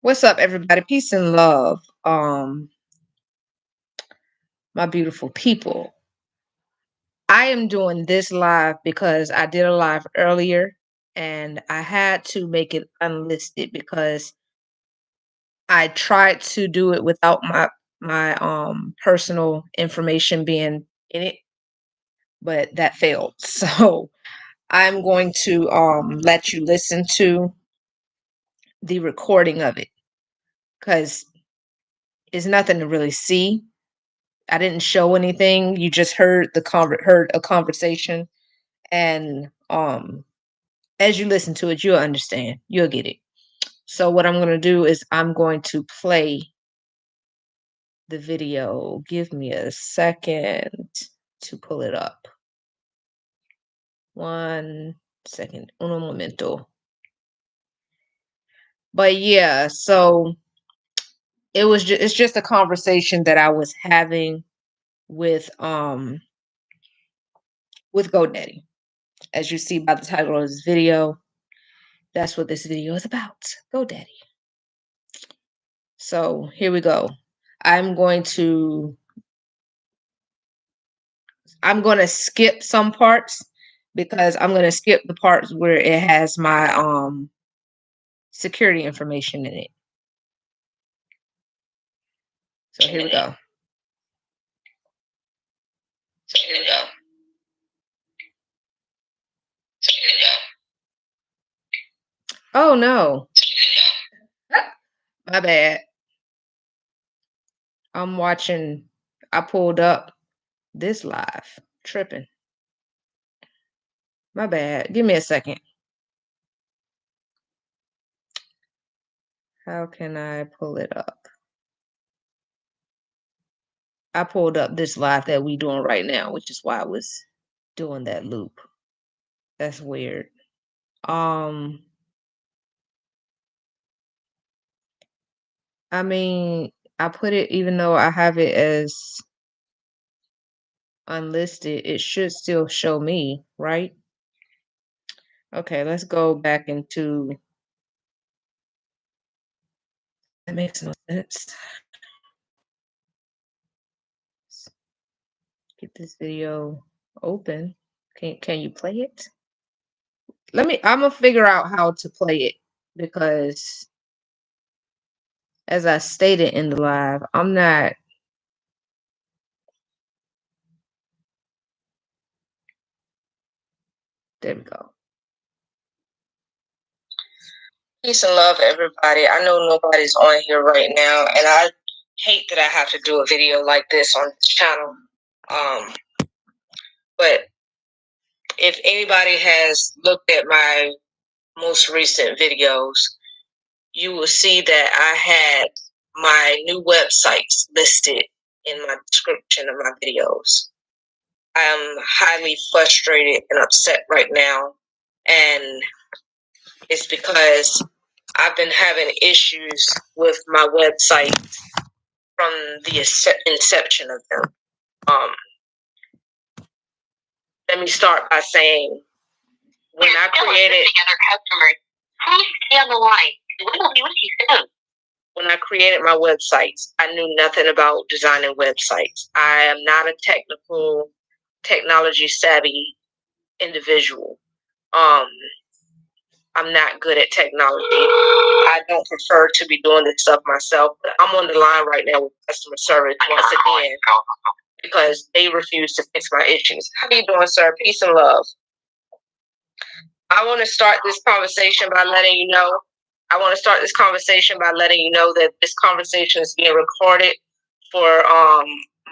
What's up, everybody? Peace and love. My beautiful people. I am doing this live because I did a live earlier and I had to make it unlisted because I tried to do it without my personal information being in it, but that failed. So I'm going to let you listen to the recording of it because it's nothing to really see. I didn't show anything. You just heard heard a conversation, and as you listen to it, you'll understand. You'll get it. So what I'm going to do is I'm going to play the video. Give me a second to pull it up. 1 second. Uno momento. But yeah, so it's just a conversation that I was having with with GoDaddy. As you see by the title of this video, that's what this video is about. GoDaddy. So here we go. I'm going to skip some parts because I'm going to skip the parts where it has my security information in it. So here we go. So here we go. So here we go. Oh no. My bad. I'm watching. I pulled up this live. Tripping. My bad. Give me a second. How can I pull it up? I pulled up this live that we doing right now, which is why I was doing that loop. That's weird. I mean, I put it, even though I have it as unlisted, it should still show me, right? Okay, let's go back into, that makes no sense. Get this video open. Can you play it? I'm gonna figure out how to play it because as I stated in the live, I'm not. There we go. Peace and love, everybody. I know nobody's on here right now, and I hate that I have to do a video like this on this channel. But if anybody has looked at my most recent videos, you will see that I had my new websites listed in my description of my videos. I am highly frustrated and upset right now, and it's because I've been having issues with my website from the inception of them. Let me start by saying, when I created please stay on the line. What you said. When I created my websites, I knew nothing about designing websites. I am not a technology savvy individual. I'm not good at technology. I don't prefer to be doing this stuff myself, but I'm on the line right now with customer service once again because they refuse to fix my issues. How are you doing, sir? Peace and love. I want to start this conversation by letting you know. That this conversation is being recorded for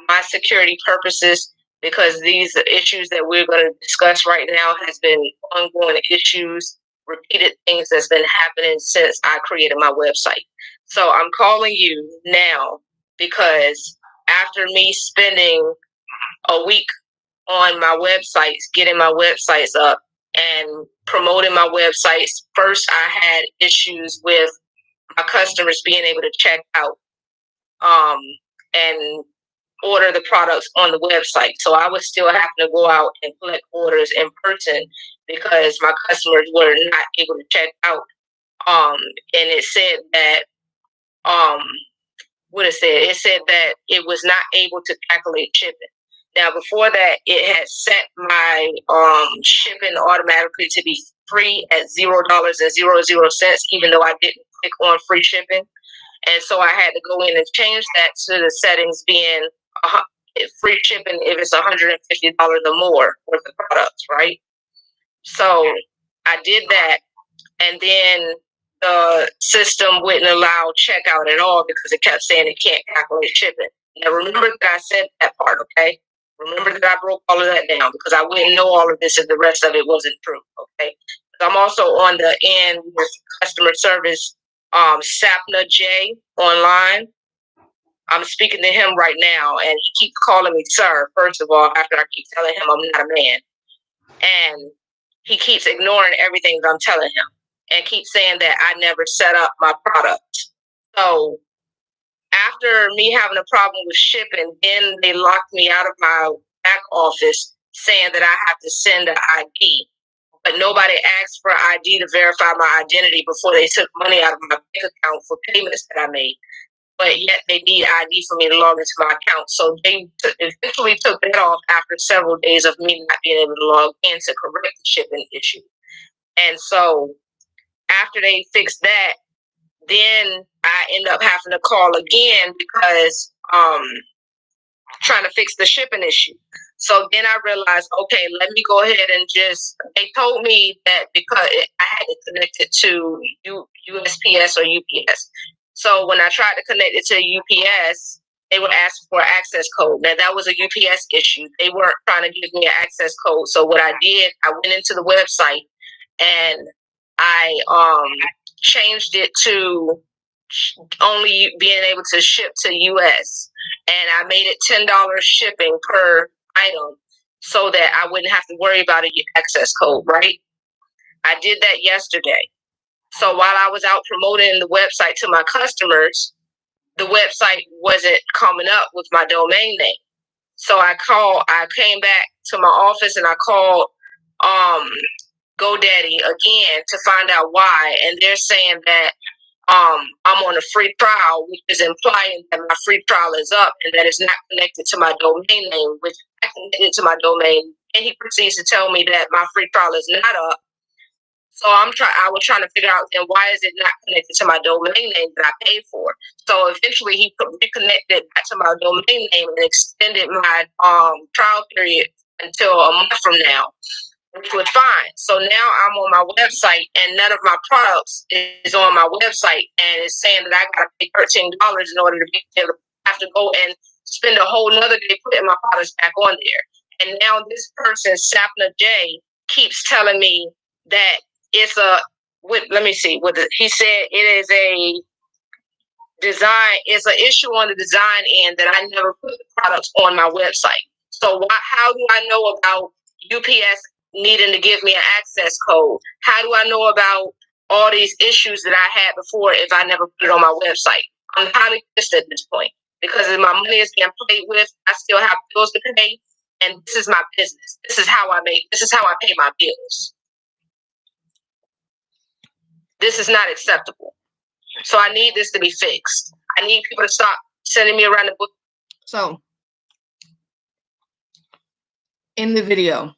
my security purposes because these issues that we're going to discuss right now has been ongoing issues, repeated things that's been happening since I created my website. So I'm calling you now because after me spending a week on my websites, getting my websites up and promoting my websites, first I had issues with my customers being able to check out and order the products on the website. So I was still having to go out and collect orders in person because my customers were not able to check out. And it said that um, what it said. It said that it was not able to calculate shipping. Now, before that, it had set my shipping automatically to be free at $0.00, even though I didn't click on free shipping. And so I had to go in and change that to the settings being free shipping if it's $150 or more for the products, right? So I did that, and then the system wouldn't allow checkout at all because it kept saying it can't calculate shipping. Now remember that I said that part, okay? Remember that I broke all of that down because I wouldn't know all of this if the rest of it wasn't true, okay? I'm also on the end with customer service, Sapna J online. I'm speaking to him right now, and he keeps calling me sir, first of all, after I keep telling him I'm not a man. And he keeps ignoring everything that I'm telling him and keeps saying that I never set up my product. So after me having a problem with shipping, then they locked me out of my back office saying that I have to send an ID. But nobody asked for ID to verify my identity before they took money out of my bank account for payments that I made. But yet they need ID for me to log into my account. So they eventually took that off after several days of me not being able to log in to correct the shipping issue. And so after they fixed that, then I end up having to call again because trying to fix the shipping issue. So then I realized, okay, let me go ahead and they told me that because I had to connect it to USPS or UPS. So when I tried to connect it to UPS, they would ask for an access code. Now that was a UPS issue. They weren't trying to give me an access code. So what I did, I went into the website and I changed it to only being able to ship to US, and I made it $10 shipping per item so that I wouldn't have to worry about an access code, right? I did that yesterday. So while I was out promoting the website to my customers, the website wasn't coming up with my domain name. So I came back to my office and I called Godaddy again to find out why, and they're saying that I'm on a free trial, which is implying that my free trial is up and that it's not connected to my domain name, which I connected to my domain. And he proceeds to tell me that my free trial is not up. So I was trying to figure out then why is it not connected to my domain name that I paid for. So eventually he reconnected back to my domain name and extended my trial period until a month from now, which was fine. So now I'm on my website and none of my products is on my website, and it's saying that I gotta pay $13 in order to be able to have to go and spend a whole nother day putting my products back on there. And now this person, Sapna J, keeps telling me that it's let me see, he said it is a design, it's an issue on the design end that I never put the products on my website. So how do I know about UPS needing to give me an access code? How do I know about all these issues that I had before if I never put it on my website? I'm highly pissed at this point because if my money is being played with, I still have bills to pay, and this is my business. This is how I pay my bills. This is not acceptable. So I need this to be fixed. I need people to stop sending me around the book. So in the video,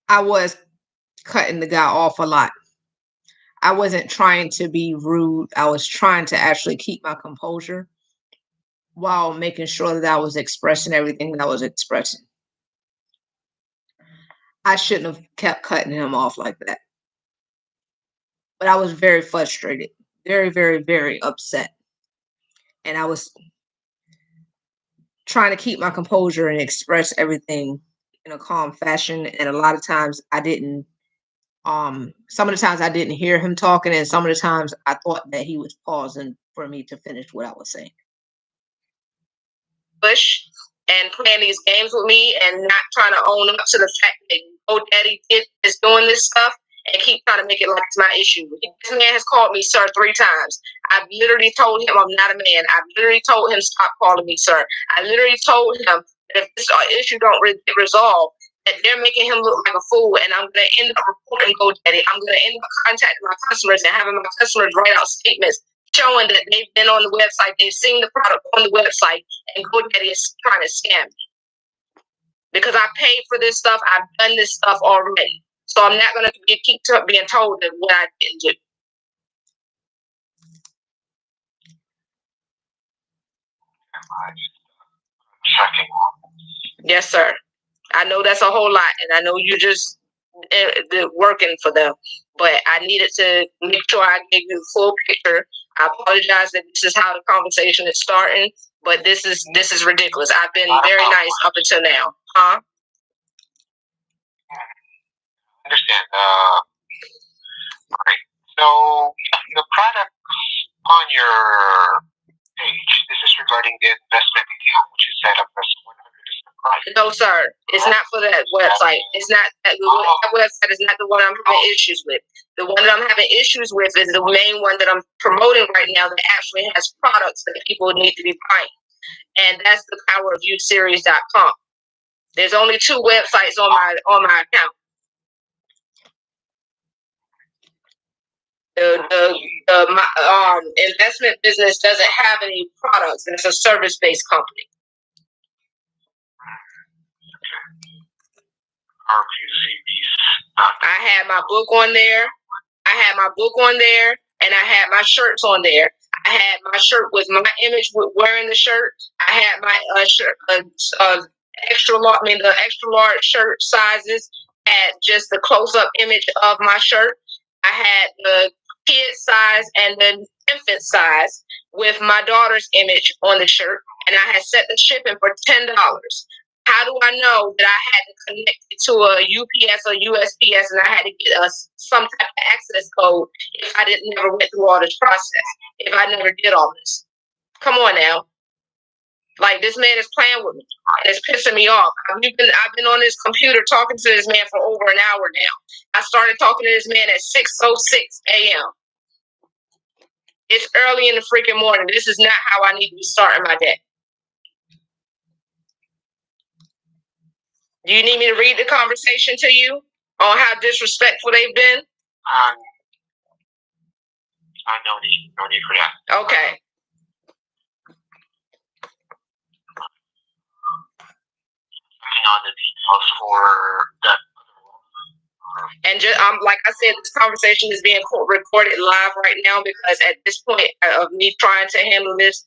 I was cutting the guy off a lot. I wasn't trying to be rude. I was trying to actually keep my composure while making sure that I was expressing everything that I was expressing. I shouldn't have kept cutting him off like that. But I was very frustrated, very, very, very upset. And I was trying to keep my composure and express everything in a calm fashion. And a lot of times I didn't, some of the times I didn't hear him talking, and some of the times I thought that he was pausing for me to finish what I was saying. Push and playing these games with me and not trying to own up to the fact that Godaddy is doing this stuff and keep trying to make it like it's my issue. This man has called me sir 3 times. I've literally told him I'm not a man. I've literally told him stop calling me sir. I literally told him that if this issue don't get resolved, that they're making him look like a fool, and I'm going to end up reporting GoDaddy. I'm going to end up contacting my customers and having my customers write out statements showing that they've been on the website, they've seen the product on the website, and GoDaddy is trying to scam me. Because I paid for this stuff, I've done this stuff already. So I'm not going to keep being told that what I didn't do. Checking. Yes, sir. I know that's a whole lot, and I know you're just working for them. But I needed to make sure I gave you the full picture. I apologize that this is how the conversation is starting, but this is ridiculous. I've been very nice up until now, huh? Understand. Great. So the product on your page, this is regarding the investment account, which is set up as 100% private. No, sir. It's not for that website. It's not that website is not the one I'm having issues with. The one that I'm having issues with is the main one that I'm promoting right now that actually has products that people need to be buying. And that's the powerofyouseries.com. There's only 2 websites on my account. The investment business doesn't have any products. It's a service-based company. I had my book on there. And I had my shirts on there. I had my shirt with my image with wearing the shirt. I had my shirt, extra large. I mean, the extra large shirt sizes had just the close-up image of my shirt. I had the kid size and the infant size with my daughter's image on the shirt, and I had set the shipping for $10. How do I know that I had to connect it to a UPS or USPS and I had to get some type of access code if I didn't never went through all this process, if I never did all this? Come on now. Like, this man is playing with me. And it's pissing me off. I've been on this computer talking to this man for over an hour now. I started talking to this man at 6:06 a.m. It's early in the freaking morning. This is not how I need to be starting my day. Do you need me to read the conversation to you on how disrespectful they've been? No need for that. Okay. On the details for that. And just like I said, this conversation is being recorded live right now because at this point of me trying to handle this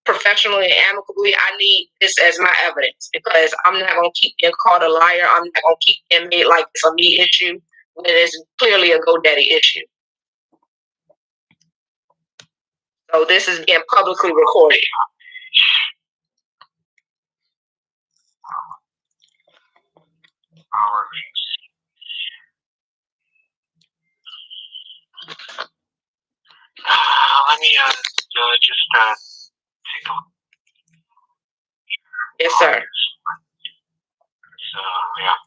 professionally and amicably, I need this as my evidence because I'm not going to keep being called a liar. I'm not going to keep being made like it's a me issue when it's clearly a GoDaddy issue. So this is being publicly recorded. Let me just take a look. Yes, sir. So yeah.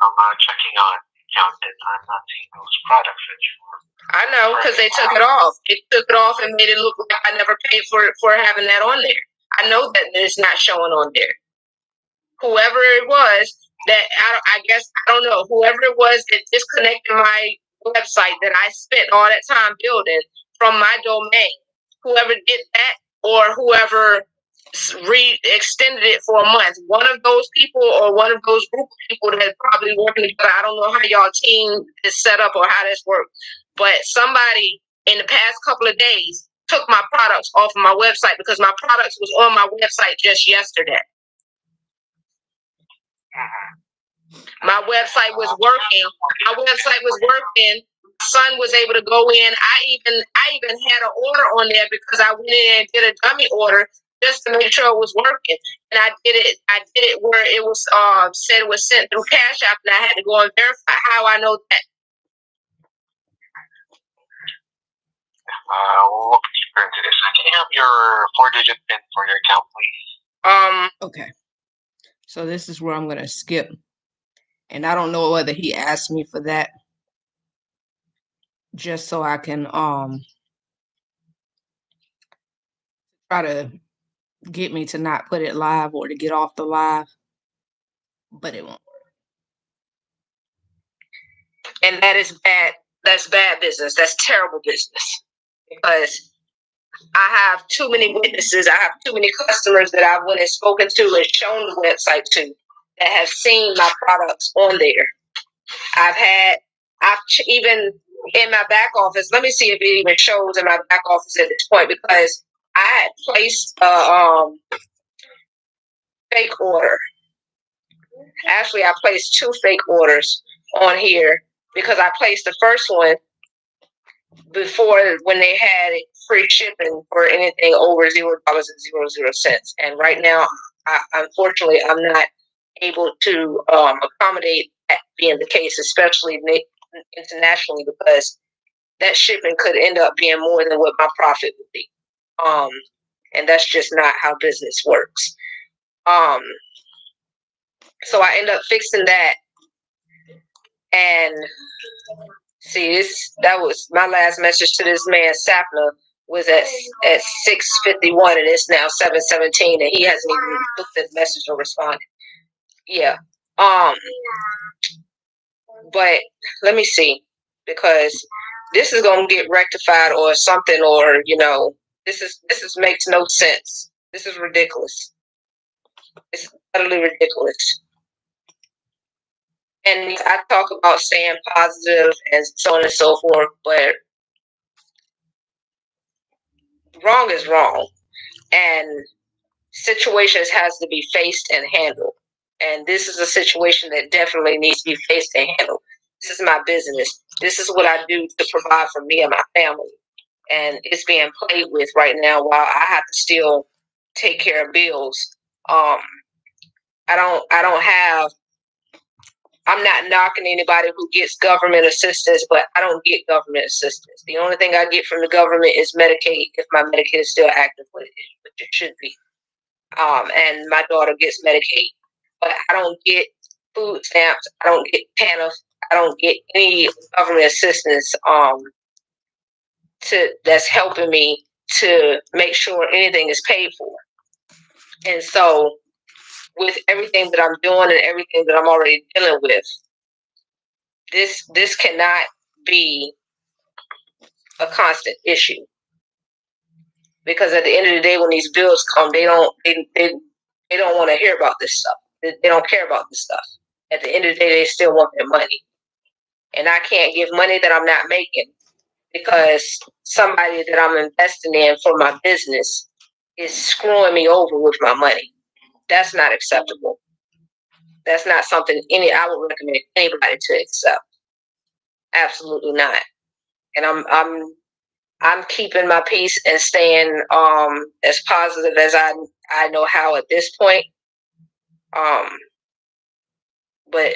I'm checking on the account and I'm not seeing those products that you were. I know, because they took it off. It took it off and made it look like I never paid for having that on there. I know that it's not showing on there. Whoever it was that I don't know. Whoever it was that disconnected my website that I spent all that time building from my domain, whoever did that or whoever extended it for a month, one of those people or one of those group of people that are probably working together. I don't know how y'all team is set up or how this works, but somebody in the past couple of days took my products off of my website because my products was on my website just yesterday. My website was working. My son was able to go in. I even had an order on there because I went in and did a dummy order just to make sure it was working. And I did it where it was said it was sent through Cash App, and I had to go and verify. How I know that? We'll look deeper into this. Can you have your 4-digit PIN for your account, please? Okay. So this is where I'm gonna skip. And I don't know whether he asked me for that just so I can try to get me to not put it live or to get off the live. but it won't work. And that is bad. That's bad business. That's terrible business because I have too many witnesses. I have too many customers that I've went and spoken to and shown the website to that have seen my products on there. I've even in my back office. Let me see if it even shows in my back office at this point because I had placed a fake order. Actually, I placed 2 fake orders on here because I placed the first one before when they had free shipping for anything over $0.00. And right now, unfortunately, I'm not able to accommodate that being the case, especially internationally, because that shipping could end up being more than what my profit would be. And that's just not how business works. So I end up fixing that. And see, that was my last message to this man, Sapna, was at 6:51, and it's now 7:17, and he hasn't even looked at the message or responded. Yeah. But let me see, because this is gonna get rectified or something, or this is makes no sense. This is ridiculous. It's utterly ridiculous. And I talk about staying positive and so on and so forth, but wrong is wrong. And situations has to be faced and handled. And this is a situation that definitely needs to be faced and handled. This is my business. This is what I do to provide for me and my family. And it's being played with right now while I have to still take care of bills. I'm not knocking anybody who gets government assistance, but I don't get government assistance. The only thing I get from the government is Medicaid if my Medicaid is still active, which it should be. And my daughter gets Medicaid. But I don't get food stamps. I don't get TANF. I don't get any government assistance that's helping me to make sure anything is paid for. And so with everything that I'm doing and everything that I'm already dealing with, this cannot be a constant issue. Because at the end of the day, when these bills come, they don't want to hear about this stuff. They don't care about this stuff. At the end of the day, they still want their money. And I can't give money that I'm not making because somebody that I'm investing in for my business is screwing me over with my money. That's not acceptable. That's not something I would recommend anybody to accept. Absolutely not. And I'm keeping my peace and staying as positive as I know how at this point. But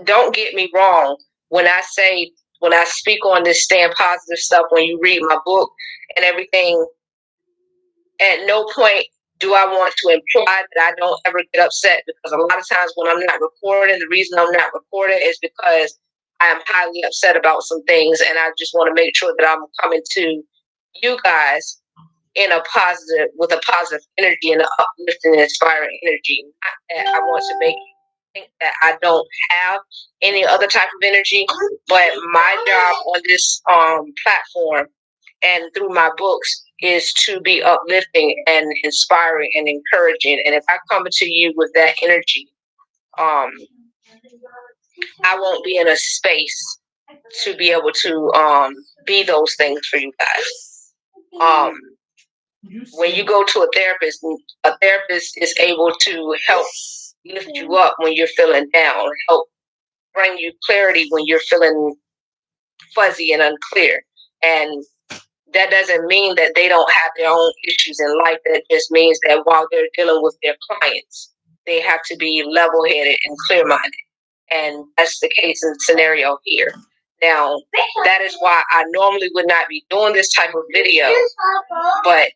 don't get me wrong when I speak on this staying positive stuff. When you read my book and everything, at no point do I want to imply that I don't ever get upset, because a lot of times when I'm not recording, the reason I'm not recording is because I am highly upset about some things, and I just want to make sure that I'm coming to you guys with a positive energy and an uplifting and inspiring energy. Not that I want to make you think that I don't have any other type of energy, but my job on this platform and through my books is to be uplifting and inspiring and encouraging. And if I come to you with that energy, I won't be in a space to be able to be those things for you guys. When you go to a therapist is able to help lift you up when you're feeling down, help bring you clarity when you're feeling fuzzy and unclear. And that doesn't mean that they don't have their own issues in life. That just means that while they're dealing with their clients, they have to be level-headed and clear-minded. And that's the case in the scenario here. Now, that is why I normally would not be doing this type of video, but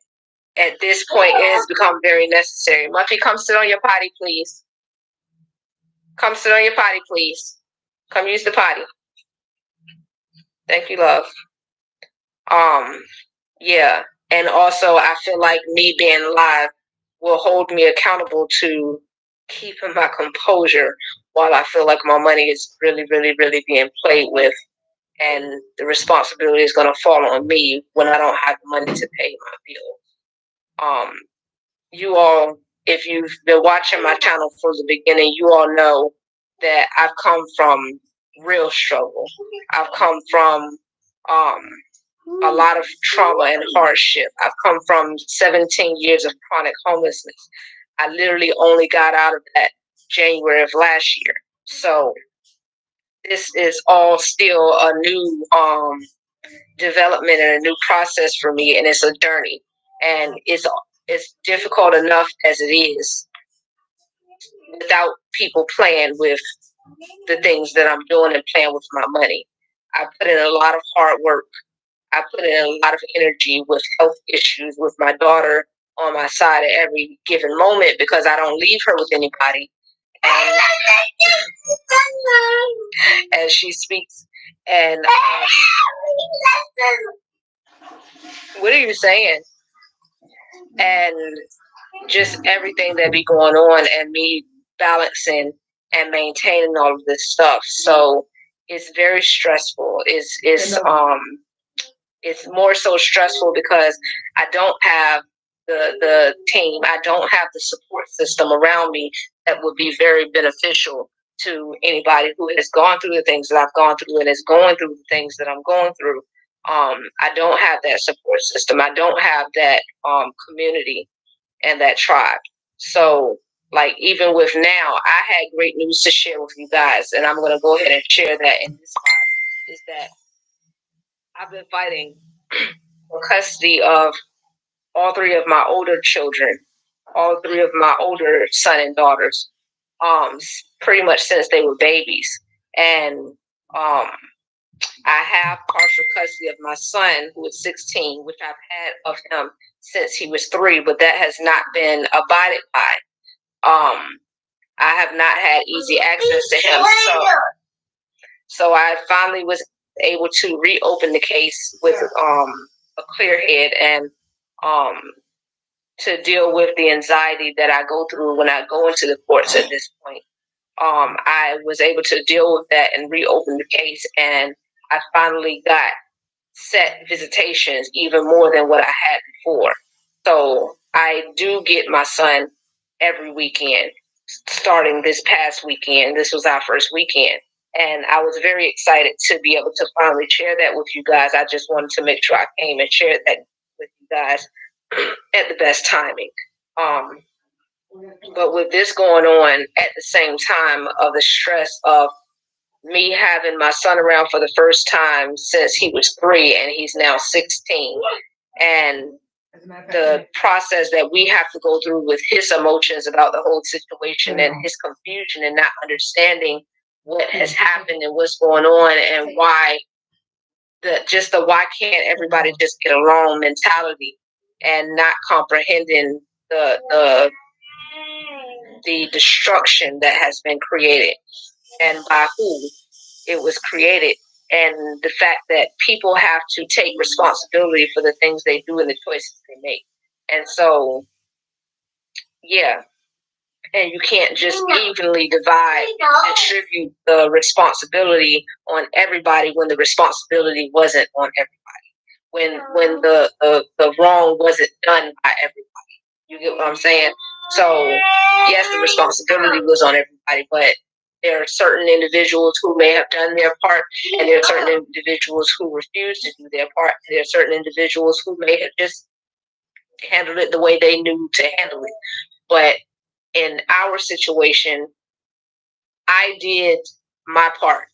at this point, it has become very necessary. Muffy, come sit on your potty, please. Come sit on your potty, please. Come use the potty. Thank you, love. Yeah. And also, I feel like me being live will hold me accountable to keeping my composure while I feel like my money is really, really, really being played with, and the responsibility is going to fall on me when I don't have the money to pay my bills. You all, if you've been watching my channel from the beginning, you all know that I've come from real struggle. I've come from a lot of trauma and hardship. I've come from 17 years of chronic homelessness. I literally only got out of that January of last year. So this is all still a new development and a new process for me, and it's a journey. And it's difficult enough as it is without people playing with the things that I'm doing and playing with my money. I put in a lot of hard work. I put in a lot of energy with health issues with my daughter on my side at every given moment because I don't leave her with anybody. And as she speaks, and what are you saying? And just everything that be going on, and me balancing and maintaining all of this stuff. So it's very stressful. It's more so stressful because I don't have the team. I don't have the support system around me that would be very beneficial to anybody who has gone through the things that I've gone through and is going through the things that I'm going through. I don't have that support system. I don't have that community and that tribe. So, like, even with now, I had great news to share with you guys, and I'm going to go ahead and share that in this live. Is that I've been fighting for custody of all three of my older children, all three of my older son and daughters, pretty much since they were babies. And I have partial custody of my son, who is 16, which I've had of him since he was 3, but that has not been abided by. I have not had easy access to him. So I finally was able to reopen the case with a clear head and to deal with the anxiety that I go through when I go into the courts at this point. I was able to deal with that and reopen the case, and I finally got set visitations even more than what I had before. So I do get my son every weekend, starting this past weekend. This was our first weekend. And I was very excited to be able to finally share that with you guys. I just wanted to make sure I came and shared that with you guys at the best timing. But with this going on at the same time of the stress of me having my son around for the first time since he was 3 and he's now 16, and the process that we have to go through with his emotions about the whole situation and his confusion and not understanding what has happened and what's going on and why the why can't everybody just get along mentality, and not comprehending the destruction that has been created and by who it was created, and the fact that people have to take responsibility for the things they do and the choices they make. And so, yeah, and you can't just evenly distribute the responsibility on everybody when the responsibility wasn't on everybody, when the wrong wasn't done by everybody. You get what I'm saying? So, yes, the responsibility was on everybody, but there are certain individuals who may have done their part, and there are certain individuals who refused to do their part, and there are certain individuals who may have just handled it the way they knew to handle it. But in our situation, I did my part.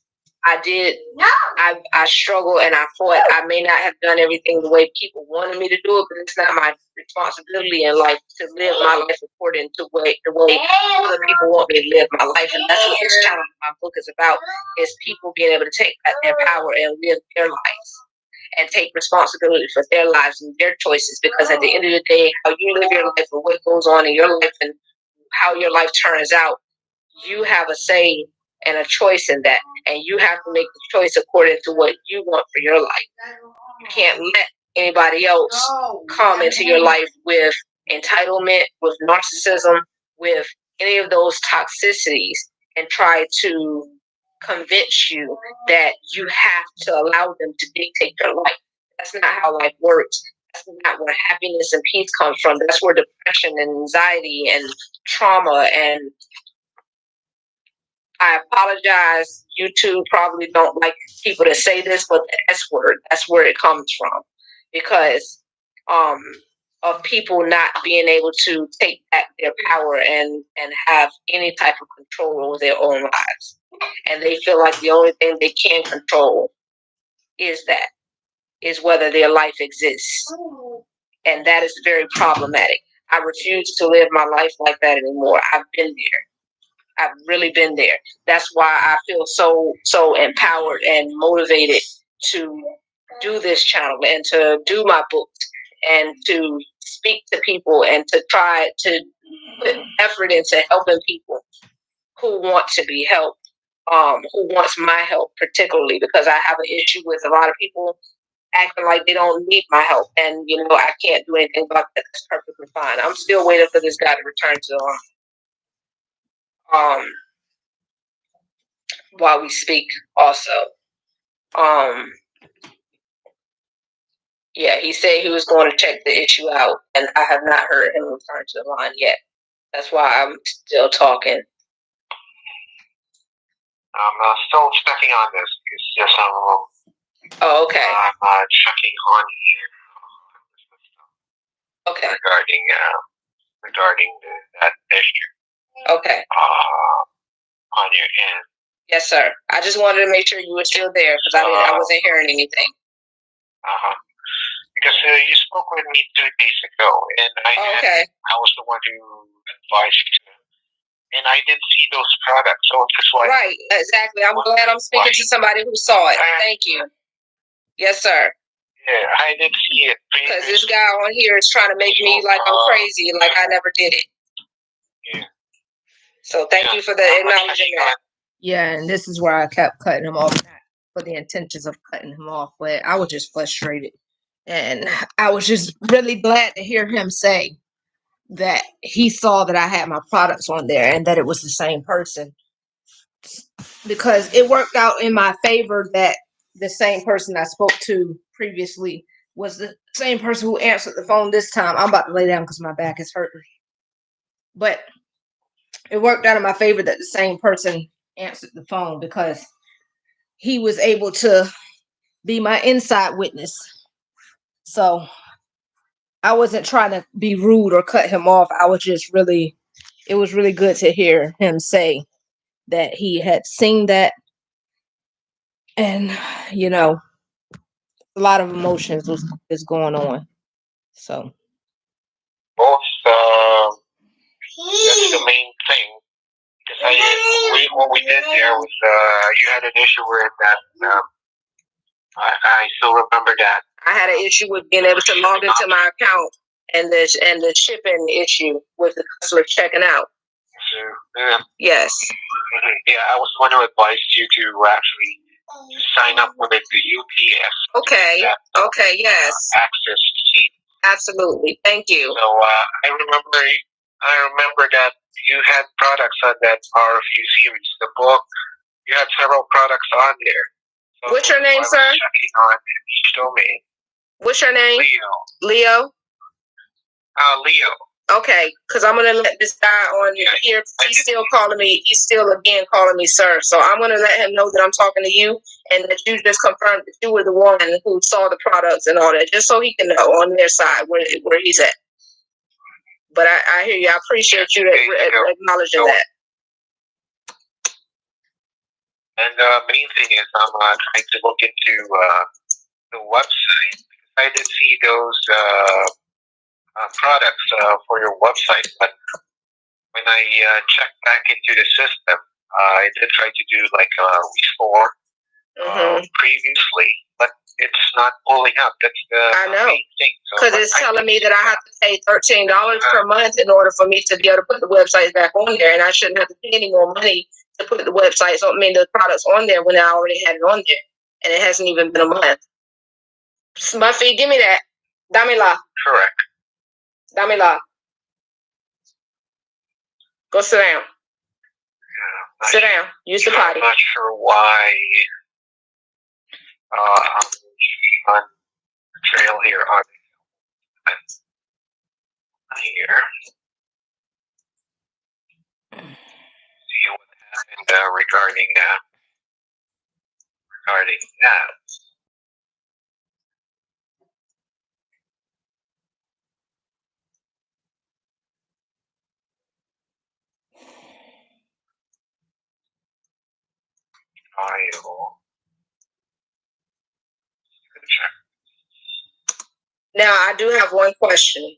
I struggled and I fought. I may not have done everything the way people wanted me to do it, but it's not my responsibility in life to live my life according to the way other people want me to live my life. And that's what this channel, my book is about, is people being able to take back their power and live their lives and take responsibility for their lives and their choices. Because at the end of the day, how you live your life and what goes on in your life and how your life turns out, you have a say and a choice in that, and you have to make the choice according to what you want for your life. You can't let anybody else come into your life with entitlement, with narcissism, with any of those toxicities and try to convince you that you have to allow them to dictate your life. That's not how life works. That's not where happiness and peace comes from. That's where depression and anxiety and trauma and I apologize. YouTube probably don't like people to say this, but the S word, that's where it comes from. Because um, of people not being able to take back their power and have any type of control over their own lives. And they feel like the only thing they can control is whether their life exists. And that is very problematic. I refuse to live my life like that anymore. I've been there. I've really been there. That's why I feel so empowered and motivated to do this channel and to do my books and to speak to people and to try to put effort into helping people who want to be helped, who wants my help particularly because I have an issue with a lot of people acting like they don't need my help, and I can't do anything about that. That's perfectly fine. I'm still waiting for this guy to return to the line. While we speak also. Yeah, he said he was going to check the issue out, and I have not heard him return to the line yet. That's why I'm still talking. I'm still checking on this. It's just Oh, okay. I'm checking on here. Okay. Regarding that issue. Okay. On your end. Yes, sir. I just wanted to make sure you were still there because I wasn't hearing anything. Because you spoke with me 2 days ago, and I was the one who advised you, and I didn't see those products, so that's why. Right, exactly. I'm glad I'm speaking to somebody who saw it. Thank you. Yes, sir. Yeah, I didn't see it. Because this guy on here is trying to make me like I'm crazy, like I never did it. Yeah. So thank you for the acknowledging that. Yeah, and this is where I kept cutting him off, not for the intentions of cutting him off, but I was just frustrated. And I was just really glad to hear him say that he saw that I had my products on there and that it was the same person. Because it worked out in my favor that the same person I spoke to previously was the same person who answered the phone this time. I'm about to lay down because my back is hurting. But it worked out in my favor that the same person answered the phone because he was able to be my inside witness. So I wasn't trying to be rude or cut him off. I was just really, it was really good to hear him say that he had seen that. And, a lot of emotions is going on. So. Both, that's the main thing. Because what we did there was, you had an issue with that, I still remember that. I had an issue with being able to log into my account and the shipping issue with the customer checking out. Yeah. Yes. Mm-hmm. Yeah, I was the one who advised you to actually sign up with the UPS. Okay. Okay. Yes. Access sheet. Absolutely. Thank you. So I remember that you had products on that RFU series, the book. You had several products on there. So what's your name, sir? Checking on each domain. What's your name? Leo. Leo. Okay, because I'm gonna let this guy on here. He's still calling me. He's still again calling me sir. So I'm gonna let him know that I'm talking to you and that you just confirmed that you were the one who saw the products and all that, just so he can know on their side where he's at. But I hear you. I appreciate you acknowledging that. And the main thing is I'm trying to look into the website. I did see those products for your website, but when I checked back into the system, I did try to do like a restore previously, but it's not pulling up. That's the main thing. Because it's telling me that I have to pay $13 per month in order for me to be able to put the website back on there, and I shouldn't have to pay any more money to put the websites on, the products on there when I already had it on there, and it hasn't even been a month. Smuffy, give me that. Damila. Correct. Damila. Go sit down. Sit down. Use the potty. I'm not sure why I'm on the trail here on here. See what happened regarding that. Now I do have one question.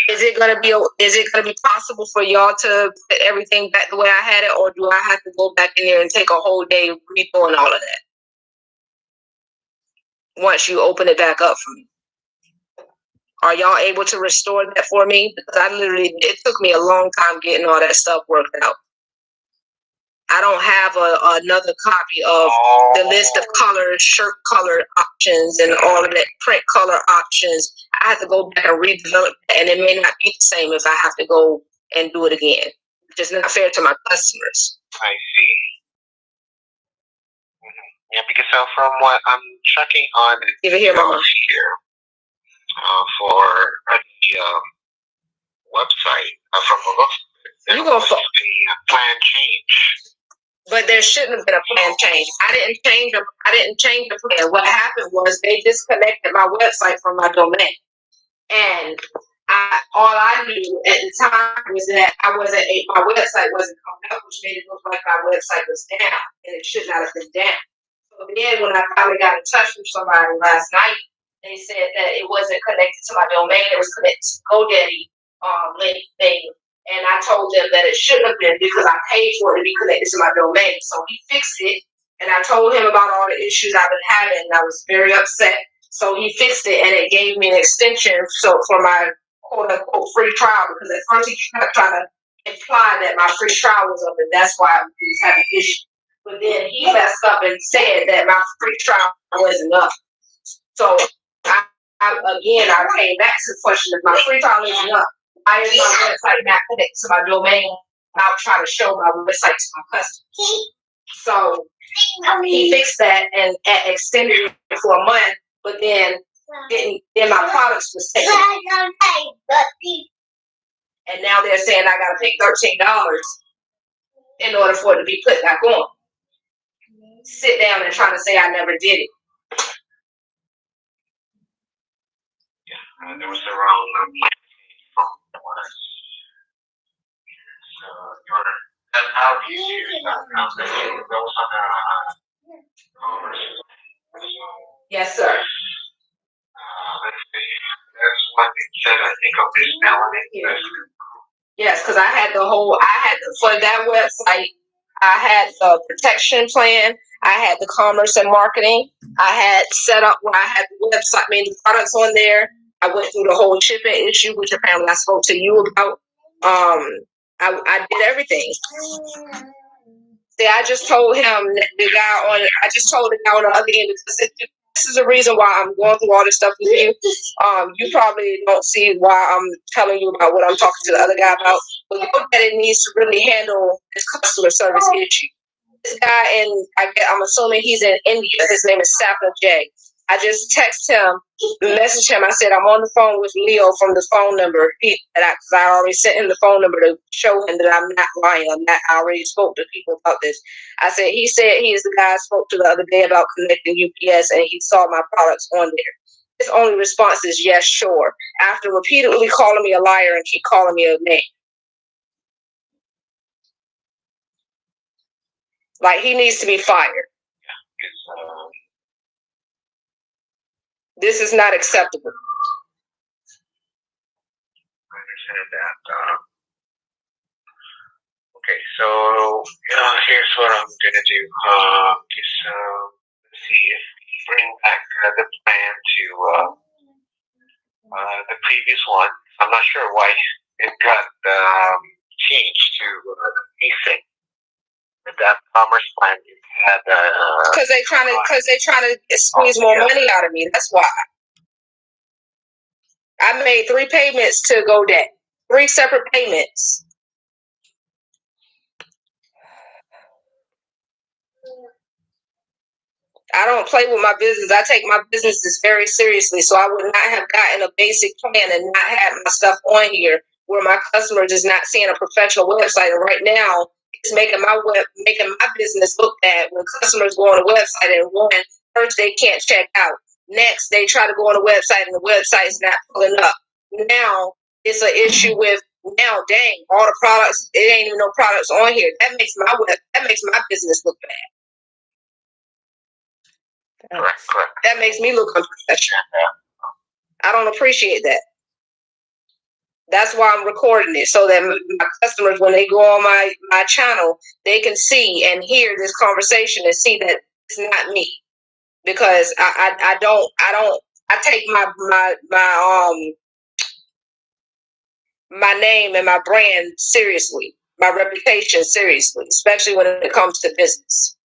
Is it gonna be possible for y'all to put everything back the way I had it, or do I have to go back in there and take a whole day redoing all of that once you open it back up for me? Are y'all able to restore that for me? Because it took me a long time getting all that stuff worked out. I don't have another copy of the list of colors, shirt color options, and all of that print color options. I have to go back and redevelop that, and it may not be the same if I have to go and do it again, which is not fair to my customers. I see. Yeah, because from what I'm checking on Give it here, Mama. Here for the website from the looks, there was a plan change. But there shouldn't have been a plan change. I didn't change the plan. What happened was they disconnected my website from my domain, and all I knew at the time was that my website wasn't coming up, which made it look like my website was down, and it should not have been down. So then, when I finally got in touch with somebody last night, they said that it wasn't connected to my domain; it was connected to Godaddy link thing. And I told them that it shouldn't have been because I paid for it to be connected to my domain. So he fixed it, and I told him about all the issues I've been having, and I was very upset. So he fixed it, and it gave me an extension for my quote unquote free trial, because at first he kept trying to imply that my free trial was up, and that's why I was having issues. But then he messed up and said that my free trial wasn't up. So I came back to the question: if my free trial isn't up, why is my website not connected to my domain? I'm trying to show my website to my customers. So he fixed that and extended it for a month, but then my products was taken. And now they're saying I gotta pay $13 in order for it to be put back on. Sit down and try to say I never did it. Yeah, there was the wrong plan from us. So that's how these years that was on Yes, sir. Let's see. That's what it said, I think, of this element. Yes, because for that website, I had the protection plan, I had the commerce and marketing, I had set up where I had the website, the products on there. I went through the whole shipping issue, which apparently I spoke to you about. I did everything. See, I just told the guy on the other end, because this is the reason why I'm going through all this stuff with you. You probably don't see why I'm telling you about what I'm talking to the other guy about. But Godaddy needs to really handle this customer service issue. This guy, I'm assuming he's in India. His name is Sapna J. I just texted him, messaged him. I said, I'm on the phone with Leo from the phone number. Because I already sent him the phone number to show him that I'm not lying. I already spoke to people about this. He said he is the guy I spoke to the other day about connecting UPS, and he saw my products on there. His only response is, yes, sure, after repeatedly calling me a liar and keep calling me a name. Like, he needs to be fired. This is not acceptable. I understand that. Okay, so here's what I'm gonna do. Let's see if we bring back the plan to the previous one. I'm not sure why it got changed to anything. That commerce plan had because they trying to squeeze more money out of me. That's why I made 3 payments to Godaddy. 3 separate payments. I don't play with my business. I take my businesses very seriously. So I would not have gotten a basic plan and not had my stuff on here where my customers is not seeing a professional website. And right now, it's making my business look bad when customers go on the website and first they can't check out. Next, they try to go on the website and the website is not pulling up. Now it's an issue with dang, all the products, it ain't even no products on here. That makes my business look bad. Correct. That makes me look unprofessional. I don't appreciate that. That's why I'm recording it, so that my customers, when they go on my channel, they can see and hear this conversation and see that it's not me. Because I take my name and my brand seriously, my reputation seriously, especially when it comes to business.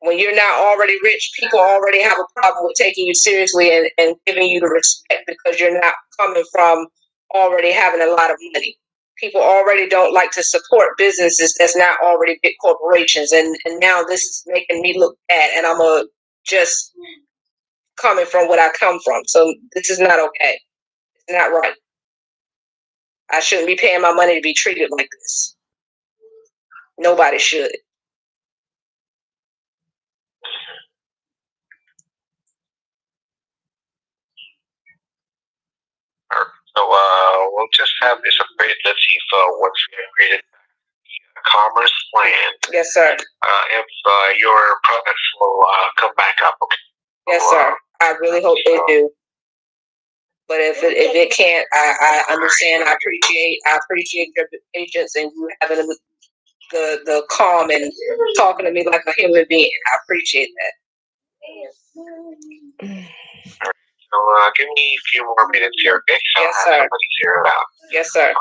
When you're not already rich, people already have a problem with taking you seriously and giving you the respect because you're not coming from already having a lot of money. People already don't like to support businesses that's not already big corporations. And now this is making me look bad, and I'm just coming from what I come from. So this is not okay. It's not right. I shouldn't be paying my money to be treated like this. Nobody should. So we'll just have this upgrade. Let's see if once we upgraded the commerce plan. Yes, sir. If your products will come back up. Okay. Yes, sir. I really hope they do. But if it can't, I understand. I appreciate your patience and you having the calm and talking to me like a human being. I appreciate that. So give me a few more minutes here, okay? So yes, sir. Here yes, sir.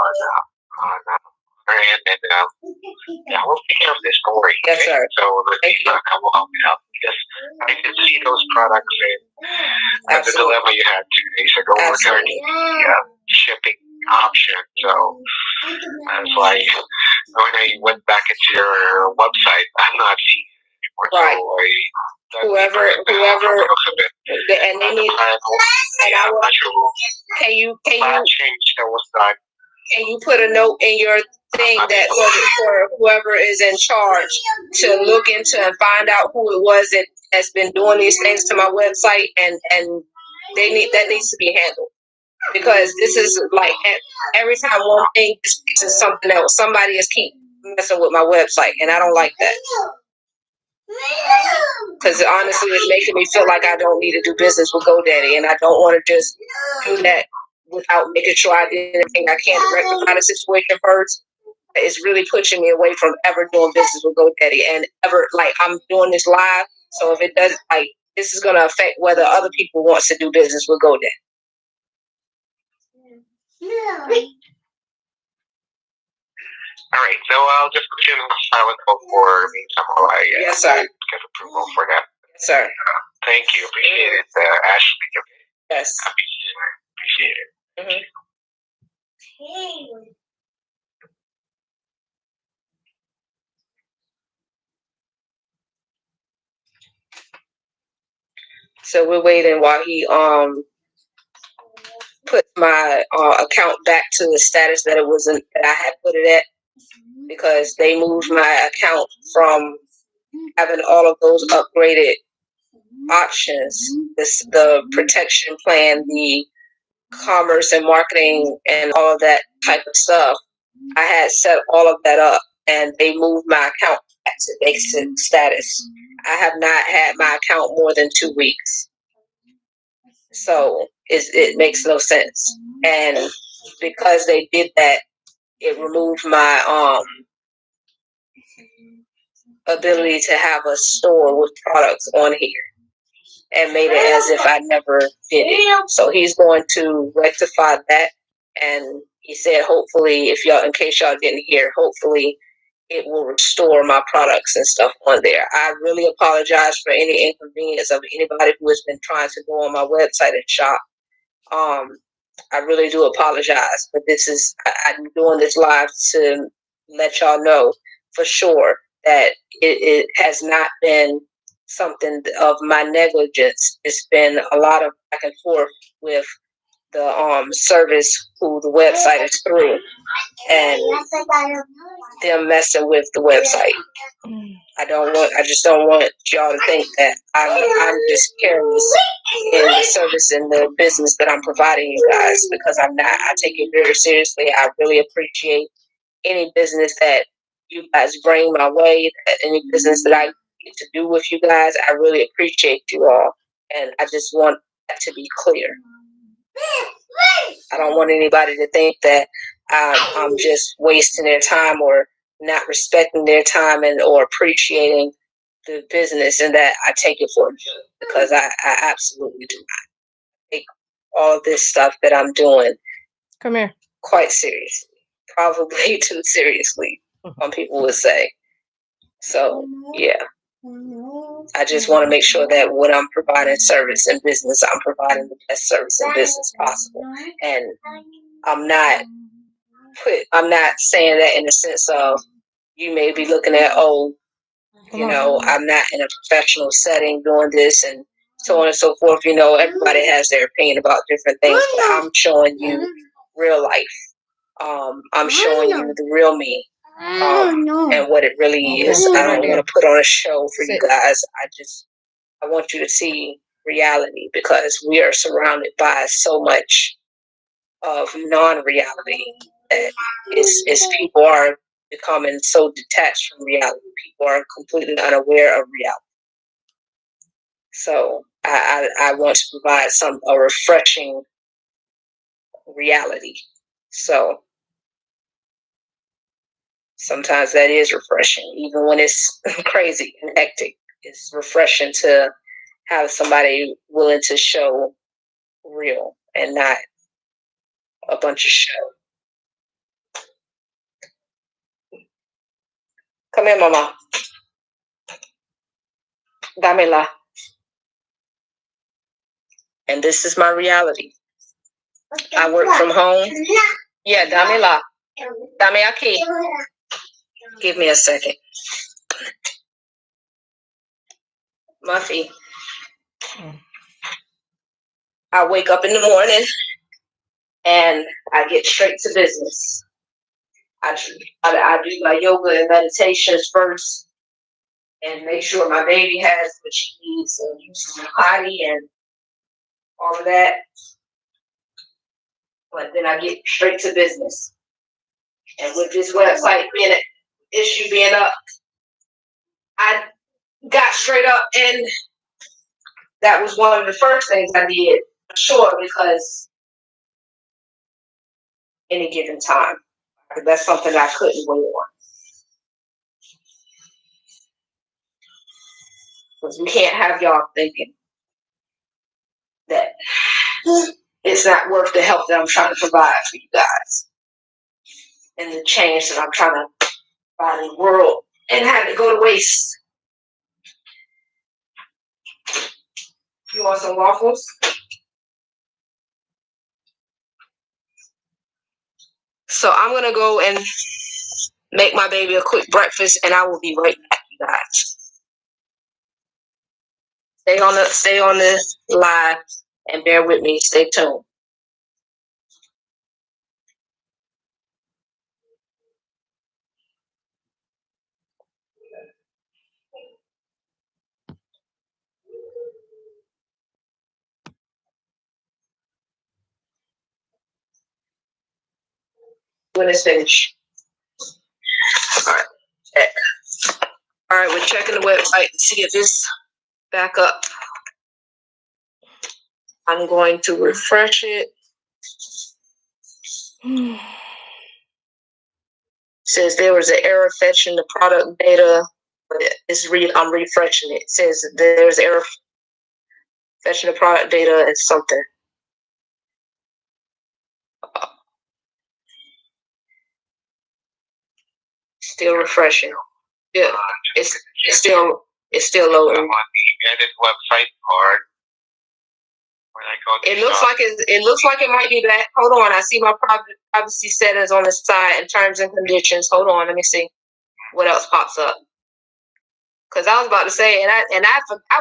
Yeah, we'll figure out this story. Yes, okay? sir. So let's see if I will help you out. Because I can see those products and the dilemma you had 2 days ago regarding the shipping option. So that's why when I went back into your website, I'm not seeing it anymore. Right. So whoever, and they need. And I will. Can you change that was done? Can you put a note in your thing that for whoever is in charge to look into and find out who it was that has been doing these things to my website, and that needs to be handled, because this is like every time one thing is something else, somebody is keep messing with my website, and I don't like that. Because honestly, it's making me feel like I don't need to do business with GoDaddy, and I don't want to just do that without making sure I did everything I can to rectify the situation first. It's really pushing me away from ever doing business with GoDaddy, and ever, like, I'm doing this live, so if it does, like, this is going to affect whether other people want to do business with GoDaddy. All right, so I'll just put you in silent mode for me somehow. Yes, sir. Get approval for that. Yes, sir. Thank you. Appreciate it, Ashley. Okay. Yes. Appreciate it. Mm-hmm. So we're waiting while he put my account back to the status that it wasn't, that I had put it at, because they moved my account from having all of those upgraded options, the protection plan, the commerce and marketing, and all of that type of stuff. I had set all of that up, and they moved my account back to basic status. I have not had my account more than 2 weeks. So it makes no sense. And because they did that, it removed my ability to have a store with products on here, and made it as if I never did it. So he's going to rectify that, and he said hopefully, in case y'all didn't hear, hopefully it will restore my products and stuff on there. I really apologize for any inconvenience of anybody who has been trying to go on my website and shop. I really do apologize, but I'm doing this live to let y'all know for sure that it has not been something of my negligence. It's been a lot of back and forth with the service who the website is through, and them messing with the website. I just don't want y'all to think that I'm just careless in the service and the business that I'm providing you guys, because I'm not. I take it very seriously. I really appreciate any business that you guys bring my way, any business that I get to do with you guys. I really appreciate you all, and I just want that to be clear. I don't want anybody to think that I'm just wasting their time or not respecting their time or appreciating the business, and that I take it for granted, because I absolutely do not take all of this stuff that I'm doing quite seriously, probably too seriously, some people would say. So yeah, I just want to make sure that when I'm providing service and business, I'm providing the best service and business possible, and I'm not saying that in the sense of you may be looking at, I'm not in a professional setting doing this and so on and so forth. Everybody has their opinion about different things, but I'm showing you real life. I'm showing you the real me, and what it really is. I don't want to put on a show for you guys. I want you to see reality, because we are surrounded by so much of non-reality that is people are becoming so detached from reality. People are completely unaware of reality. So I want to provide a refreshing reality. So sometimes that is refreshing, even when it's crazy and hectic. It's refreshing to have somebody willing to show real and not a bunch of show. Come here, Mama. Damela. And this is my reality. I work from home. Yeah, Damela. Dame aquí. Give me a second. Muffy. I wake up in the morning and I get straight to business. I do my yoga and meditations first and make sure my baby has what she needs and use my potty and all of that. But then I get straight to business. And with this website being up, I got straight up, and that was one of the first things I did, for sure, because any given time, that's something I couldn't wait on. Because we can't have y'all thinking that it's not worth the help that I'm trying to provide for you guys and the change that I'm trying to provide in the world, and have it go to waste. You want some waffles? So I'm going to go and make my baby a quick breakfast, and I will be right back, you guys. Stay on the live and bear with me. Stay tuned. When it's finished. All right. All right, we're checking the website to see if it's back up. I'm going to refresh it. It says there was an error fetching the product data, but I'm refreshing it. It says there's an error fetching the product data and something. Still refreshing. Yeah, it's still loading. On the edit website part, It looks like it might be that. Hold on, I see my privacy settings on the side and terms and conditions. Hold on, let me see what else pops up. Because I was about to say, I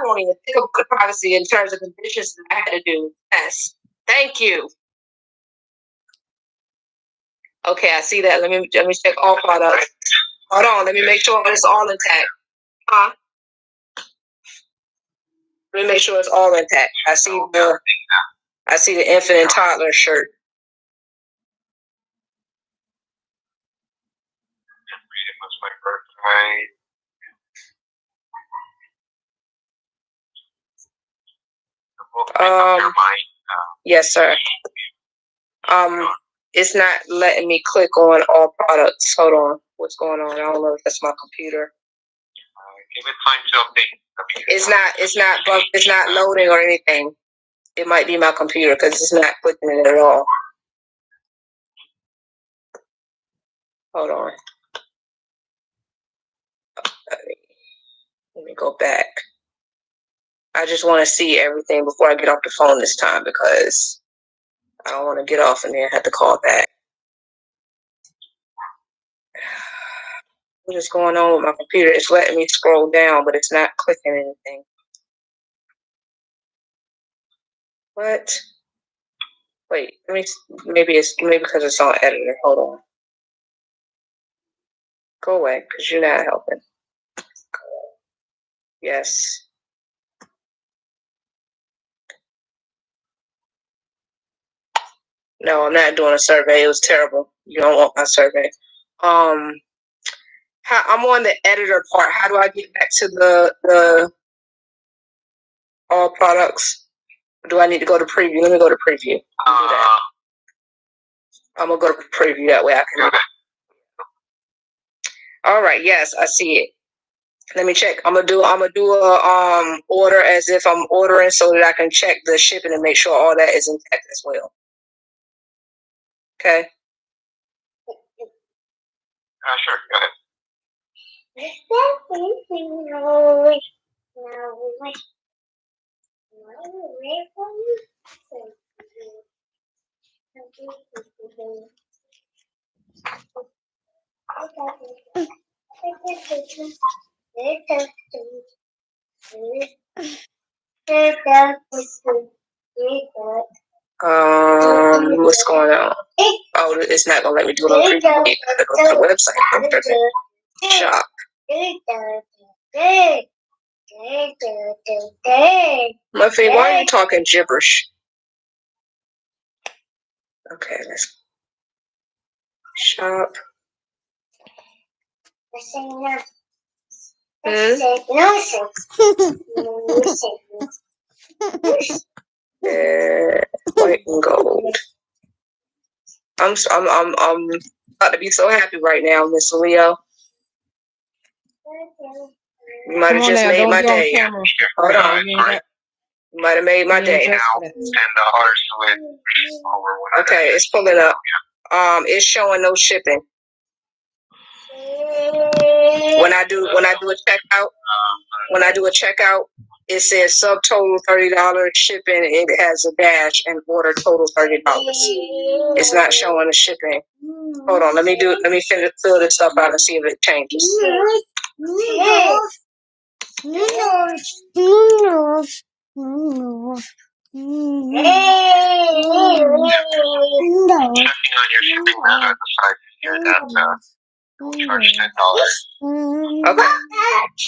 won't even think about the privacy in terms of conditions that I had to do. Yes, thank you. Okay, I see that. Let me check all products. Hold on, let me make sure it's all intact. Huh? Let me make sure it's all intact. I see the infant and toddler shirt. Yes, sir. It's not letting me click on all products. Hold on. What's going on? I don't know if that's my computer. Give it time to update. It's not loading or anything. It might be my computer because it's not clicking it at all. Hold on. Let me go back. I just want to see everything before I get off the phone this time because I don't want to get off and then have to call back. What is going on with my computer? It's letting me scroll down, but it's not clicking anything. What? Wait, maybe because it's on editor. Hold on. Go away, because you're not helping. Yes. No, I'm not doing a survey. It was terrible. You don't want my survey. I'm on the editor part. How do I get back to the all products? Do I need to go to preview? Let me go to preview. Do that. I'm gonna go to preview that way I can. All right. Yes, I see it. Let me check. I'm gonna do a order as if I'm ordering so that I can check the shipping and make sure all that is intact as well. Okay. Sure. Go ahead. What's going on? Oh, it's not gonna let me do it on preview. I gotta go to the website. I'm tripping. Shop. Muffy, why are you talking gibberish? Okay, let's shop. White and gold. I'm about to be so happy right now, Miss Leo. You might have just made my day. Hold on. You might have made my day. Okay, it's pulling up. It's showing no shipping. When I do a checkout, it says subtotal $30 shipping. It has a dash and order total $30. It's not showing the shipping. Hold on, let me fill this stuff out and see if it changes. Checking on your shipping method aside here that charge $10. Okay.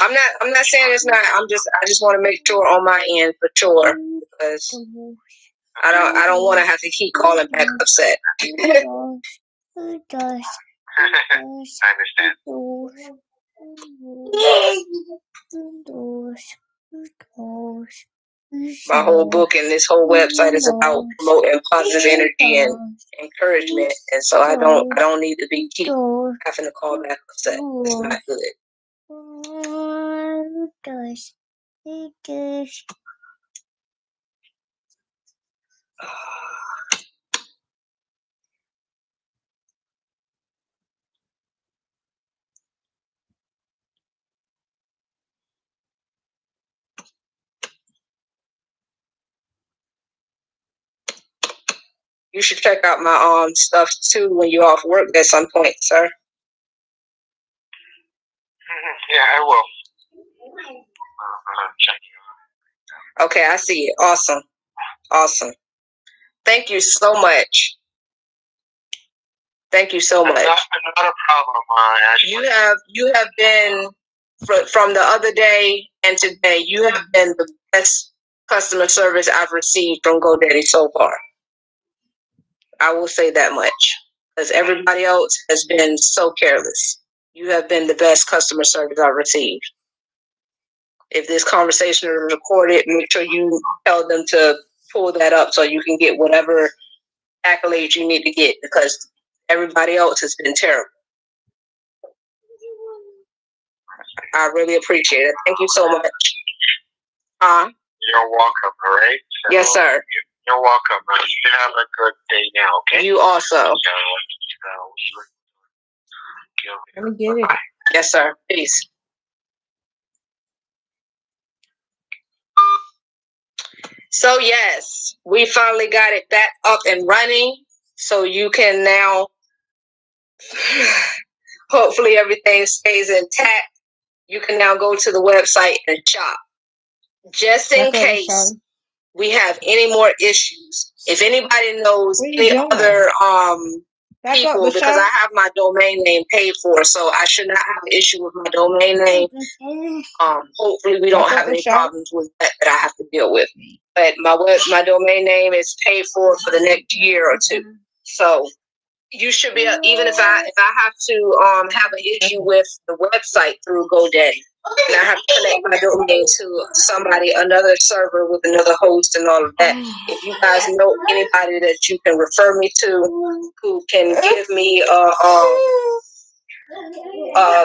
I'm not saying it's not. I just want to make sure on my end for sure because I don't want to have to keep calling back upset. I understand. My whole book and this whole website is about promoting positive energy and encouragement, and so I don't need to keep having to call back upset. It's not good. You should check out my stuff too when you're off work at some point, sir. Yeah, I will. Check. Okay, I see it. Awesome. Awesome. Thank you so much. Thank you so much. Not a problem, Ashley. You have been from the other day and today. You have been the best customer service I've received from GoDaddy so far. I will say that much, because everybody else has been so careless. You have been the best customer service I've received. If this conversation is recorded, make sure you tell them to pull that up so you can get whatever accolades you need to get, because everybody else has been terrible. I really appreciate it. Thank you so much. You're welcome, all right? So, yes, sir. You're welcome. You have a good day now, okay? You also. Let me get it. Yes, sir. Peace. So, yes, we finally got it back up and running. So you can now, hopefully everything stays intact. You can now go to the website and shop. Just in case we have any more issues. If anybody knows any other people, because I have my domain name paid for, so I should not have an issue with my domain name. Hopefully we don't have any problems with that I have to deal with. But my domain name is paid for the next year or two. So you should be, even if I have to have an issue with the website through GoDaddy, and I have to connect my domain to somebody, another server with another host and all of that. If you guys know anybody that you can refer me to who can give me a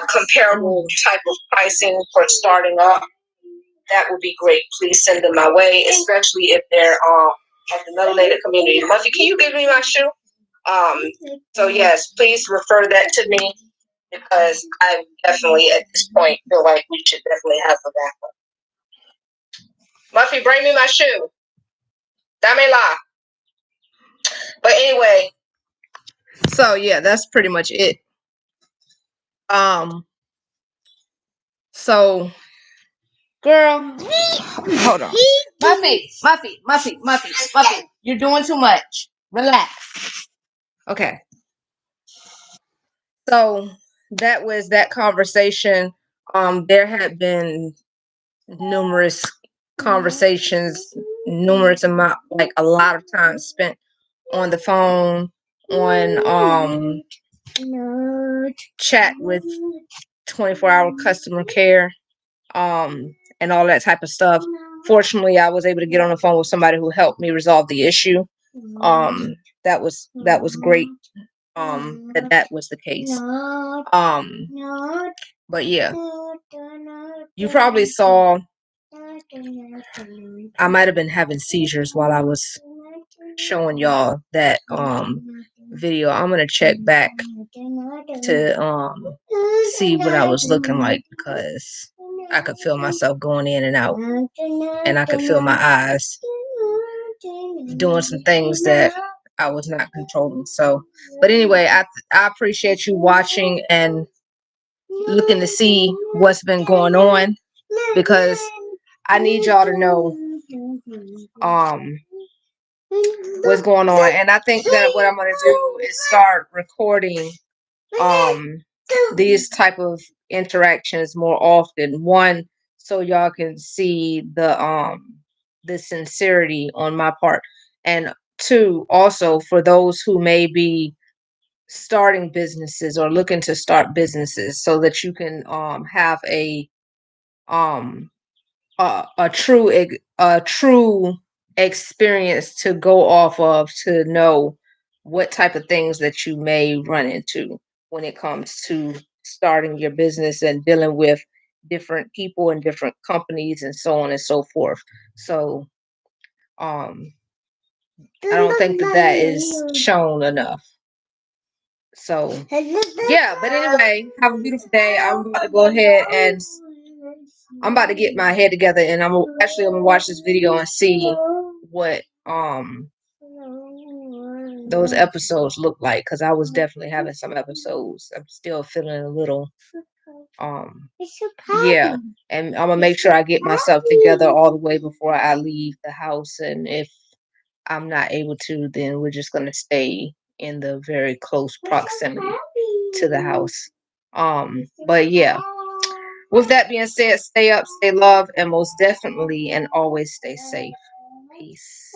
comparable type of pricing for starting off, that would be great. Please send them my way, especially if they're of the melanated community. Muffy, can you give me my shoe? So yes, please refer that to me, because I definitely at this point feel like we should definitely have a backup. Muffy, bring me my shoe. Damela. But anyway, so yeah, that's pretty much it. So girl, hold on. Muffy, you're doing too much. Relax. Okay. So that was that conversation. There had been numerous conversations, numerous amount, like a lot of time spent on the phone, on chat with 24-hour customer care, and all that type of stuff. Fortunately, I was able to get on the phone with somebody who helped me resolve the issue. That was great. That was the case. But yeah, you probably saw I might have been having seizures while I was showing y'all that video. I'm gonna check back to see what I was looking like, because I could feel myself going in and out, and I could feel my eyes doing some things that I was not controlling. So, but anyway, I appreciate you watching and looking to see what's been going on, because I need y'all to know what's going on. And I think that what I'm going to do is start recording these type of interactions more often. One, so y'all can see the sincerity on my part, and two, also for those who may be starting businesses or looking to start businesses, so that you can have um a true experience to go off of, to know what type of things that you may run into when it comes to starting your business and dealing with different people and different companies and so on and so forth. So I don't think that is shown enough. So yeah, but anyway, have a beautiful day. I'm about to go ahead and I'm about to get my head together, and I'm gonna watch this video and see what those episodes look like, because I was definitely having some episodes. I'm still feeling a little yeah, and I'm gonna make sure I get myself together all the way before I leave the house, and if I'm not able to, then we're just gonna stay in the very close proximity to the house. But yeah, with that being said, stay up, stay loved, and most definitely and always stay safe. Peace.